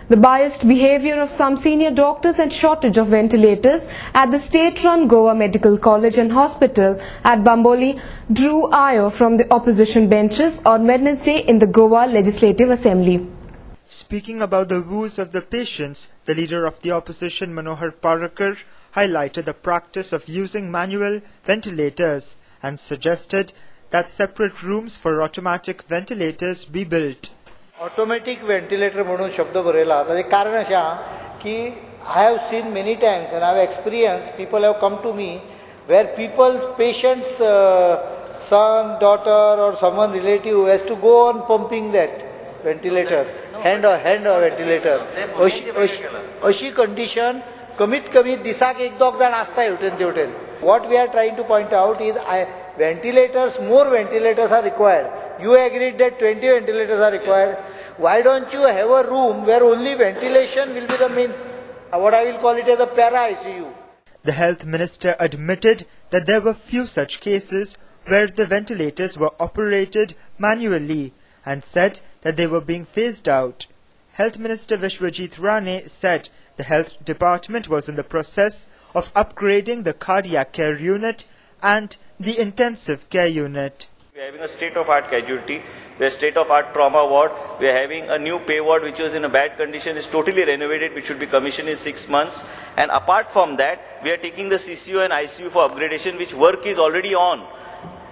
The biased behaviour of some senior doctors and shortage of ventilators at the state-run Goa Medical College and Hospital at Bambolim drew ire from the opposition benches on Wednesday in the Goa Legislative Assembly. Speaking about the woes of the patients, the leader of the opposition, Manohar Parrikar, highlighted the practice of using manual ventilators and suggested that separate rooms for automatic ventilators be built. Automatic ventilator म्हणून शब्द बरयला ताचे कारण अशें आहा की I have seen many times and I have experienced, people have come to me where patients son, daughter or someone relative has to go on pumping that ventilator, hand or ventilator. अशी condition कमीत कमी दिसाक एक दोग जाण आसता हेवटेन तेवटेन. What we are trying to point out is more ventilators are required. You agreed that 20 ventilators are required. Why don't you have a room where only ventilation will be the main, what I will call it as a para-ICU? The health minister admitted that there were few such cases where the ventilators were operated manually and said that they were being phased out. Health Minister Vishwajit Rane said the health department was in the process of upgrading the cardiac care unit and the intensive care unit. We are having a state-of-art casualty, we are state-of-art trauma ward, we are having a new pay ward which was in a bad condition, is totally renovated, which should be commissioned in 6 months. And apart from that, we are taking the CCU and ICU for upgradation, which work is already on.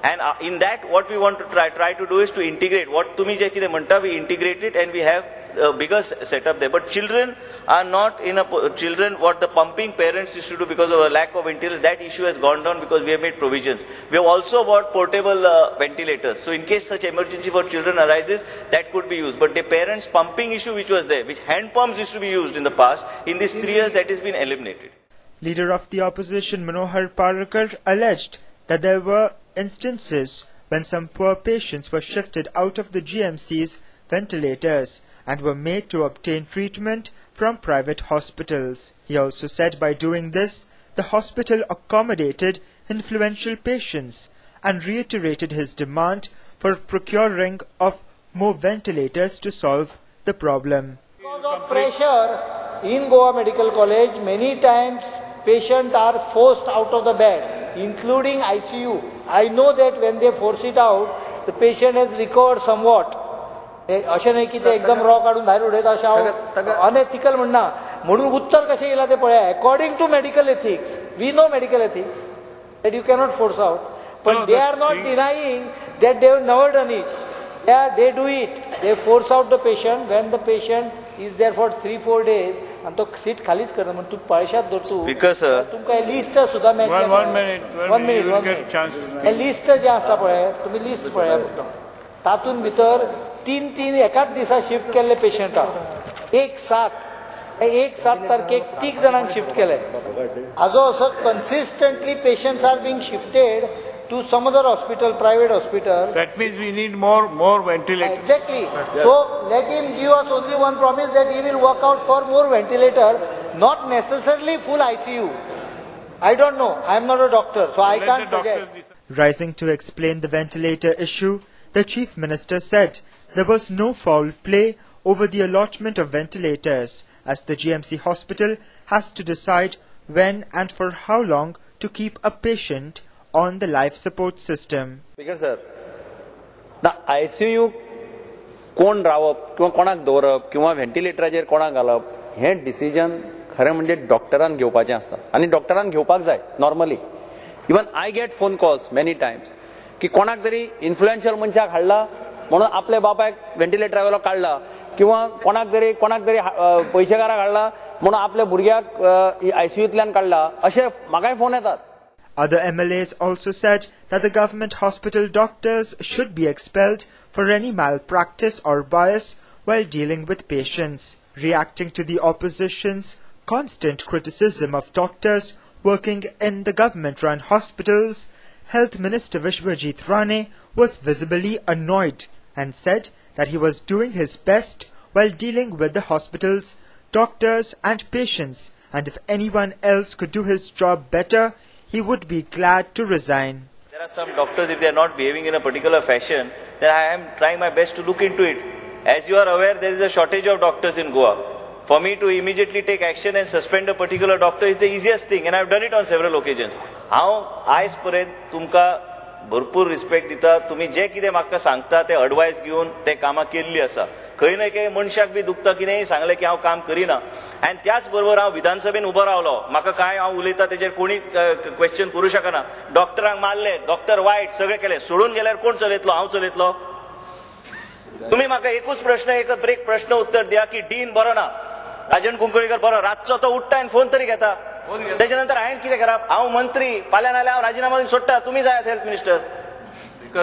And in that, what we want to try to do is to integrate. What Tumi je kide manta, we integrate it and we have a bigger setup there. But children are not in a what the pumping parents used to do because of a lack of ventilators, that issue has gone down because we have made provisions. We have also bought portable ventilators. So in case such emergency for children arises, that could be used. But the parents pumping issue which was there, which hand pumps used to be used in the past, in these 3 years that has been eliminated. Leader of the opposition Manohar Parrikar alleged that there were instances when some poor patients were shifted out of the GMC's ventilators and were made to obtain treatment from private hospitals. He also said by doing this, the hospital accommodated influential patients and reiterated his demand for procuring of more ventilators to solve the problem. Because of pressure in Goa Medical College, many times patients are forced out of the bed, including ICU. I know that when they force it out, the patient has recovered somewhat. अशें न्हय की ते एकदम raw काढून भायर उडयता अशें हांव अनएथिकल म्हणना म्हणून उत्तर कशें येयलां तें पळया. According to medical ethics, we know medical ethics that you cannot force out, but they are not denying that they have never done it. They do it. They force out the patient when the patient is there for 3-4 days and तो seat खालीच करना म्हणून तूं पळशात धरतू तुमकां list सुद्दां मेळटलें. 1 minute list जें आसा पळय तुमी लिस्ट पळया फक्त तातूंत भितर 3 एकाच दिसा शिफ्ट केल्ले पेशंट आहा. एक सात तारखेक 3 जाणांक शिफ्ट केले. हाजो असो consistently patients are being shifted to some other hospital, private hospital. That means we need more ventilators. Exactly. So let him give us only one promise that he will work out for more ventilator, not necessarily full ICU. I don't know. I am not a doctor, so I can't suggest. Rising to explain the ventilator issue, the Chief Minister said there was no foul play over the allotment of ventilators, as the GMC Hospital has to decide when and for how long to keep a patient on the life support system. Speaker sir, the ICU कोण रावप किंवा कोणाक दवरप किंवा व्हेंटिलेटराचेर कोणाक घालप हे decision खरें म्हणजे डॉक्टरान घेवपाचें आसता आनी डॉक्टरान घेवपाक जाय normally. Even I get phone calls many Times की कोणाक तरी इन्फ्लुएन्शियल मनशाक हाडला म्हणून आपल्या बापायक व्हेंटिलेटरा वेलो काडला किंवा कोणाक तरी पयशेकाराक हाडला म्हणून आपल्या भुरग्याक आयसीयूंतल्यान काडला अशे म्हाकाय फोन येतात. Other MLAs also said that the government hospital doctors should be expelled for any malpractice or bias while dealing with patients. Reacting to the opposition's constant criticism of doctors working in the government-run hospitals, Health Minister Vishwajit Rane was visibly annoyed and said that he was doing his best while dealing with the hospitals, doctors and patients, and if anyone else could do his job better, he would be glad to resign. There are some doctors, if they are not behaving in a particular fashion, then I am trying my best to look into it. As you are aware, there is a shortage of doctors in Goa. For me to immediately take action and suspend a particular doctor is the easiest thing, and I have done it on several occasions. हांव आयज पर्यंत तुमकां भरपूर respect दिता. तुम्ही जे कितें म्हाका सांगता ते एडवायस घेवन ते कामां केल्ली आसा. खंय ना खंय मनशाक बी दुखता कितेंय सांगलें की हांव काम करिना. आनी त्याच बरोबर हांव विधानसभेन उबो रावलो. म्हाका काय हांव उलयता तेजेर कोणी क्वेश्चन करूं शकना. डॉक्टरांक मारले, डॉक्टर वायट सगळें केलें. सोडून गेल्यार कोण चलयतलो? हांव चलयतलो? तुम्ही म्हाका एकूच प्रश्न, एक प्रश्न उत्तर दिया की डीन बरो ना, राजन कुंकळीकर बरो, रातचो तो उठता आनी फोन तरी घेता. त्याच्यानंतर हांवें कितें करप? हांव मंत्री, फाल्यां नाल्यार हांव राजिनामा दिवन सोडटा. तुमी जायात health minister. No,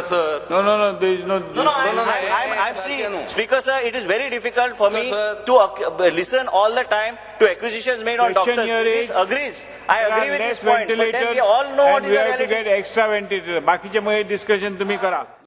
there is no. I'm saying, Speaker sir, it is very difficult for me to listen all the time to accusations made on doctors. This agrees. I agree with this point. But then we all know what is the reality. We have to get extra ventilator. बाकीचे मग discussion तुम्ही करा.